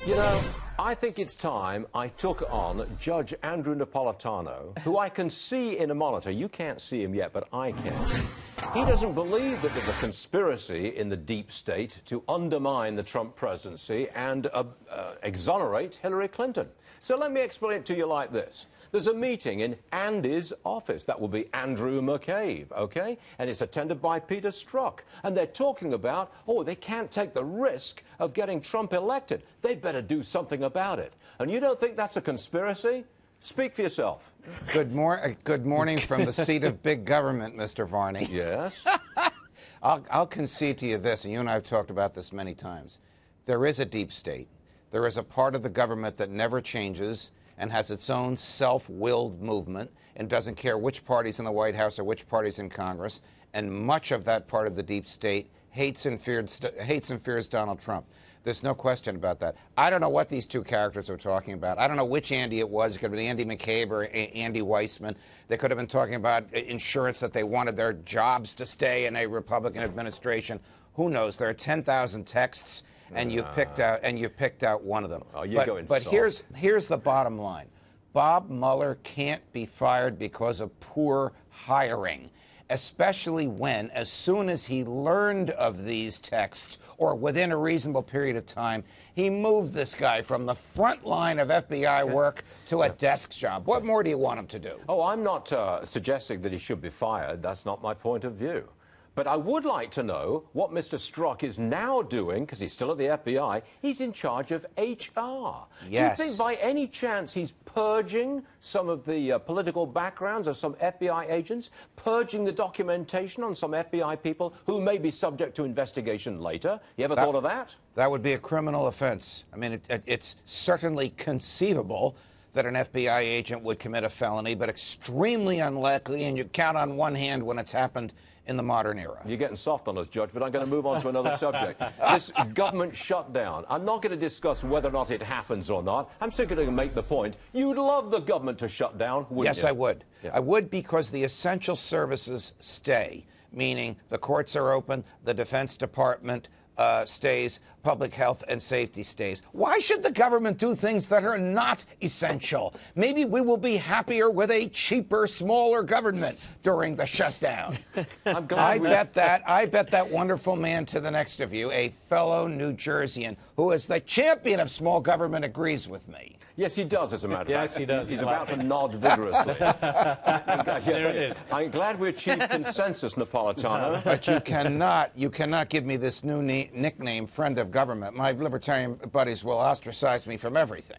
You know, I think it's time I took on Judge Andrew Napolitano, who I can see in a monitor. You can't see him yet, but I can. He doesn't believe that there's a conspiracy in the deep state to undermine the Trump presidency and exonerate Hillary Clinton. So let me explain it to you like this. There's a meeting in Andy's office. That will be Andrew McCabe, okay? And it's attended by Peter Strzok. And they're talking about, oh, they can't take the risk of getting Trump elected. They better do something about it. And you don't think that's a conspiracy? Speak for yourself. Good morning from the seat of big government, Mr. Varney. Yes? I'll concede to you this, and you and I have talked about this many times. There is a deep state. There is a part of the government that never changes and has its own self-willed movement and doesn't care which party's in the White House or which party's in Congress. And much of that part of the deep state hates and fears Donald Trump. There's no question about that. I don't know what these two characters are talking about. I don't know which Andy it was. It could have been Andy McCabe or Andy Weissman. They could have been talking about insurance, that they wanted their jobs to stay in a Republican administration. Who knows? There are 10,000 texts, and you've picked out one of them. Oh, you're going but soft. here's the bottom line. Bob Mueller can't be fired because of poor hiring, especially when, as soon as he learned of these texts, or within a reasonable period of time, he moved this guy from the front line of FBI work to a desk job. What more do you want him to do? Oh, I'm not suggesting that he should be fired. That's not my point of view. But I would like to know what Mr. Strzok is now doing, because he's still at the FBI. He's in charge of HR. Yes. Do you think by any chance he's purging some of the political backgrounds of some FBI agents, purging the documentation on some FBI people who may be subject to investigation later? You ever thought of that? That would be a criminal offense. I mean, it's certainly conceivable that an FBI agent would commit a felony, but extremely unlikely, and you count on one hand when it's happened in the modern era. You're getting soft on us, Judge, but I'm going to move on to another subject. This government shutdown. I'm not going to discuss whether or not it happens or not. I'm simply going to make the point. You'd love the government to shut down, wouldn't you? Yes, I would. Yeah. I would, because the essential services stay, meaning the courts are open, the Defense Department stays, public health and safety stays. Why should the government do things that are not essential? Maybe we will be happier with a cheaper, smaller government during the shutdown. I'm glad I bet that wonderful man to the next of you, a fellow New Jerseyan who is the champion of small government, agrees with me. Yes, he does, as a matter of fact. Yes, he does. He's about to nod vigorously. There it is. I'm glad we achieved consensus, Napolitano. But you cannot give me this new nickname, friend of government. My libertarian buddies will ostracize me from everything.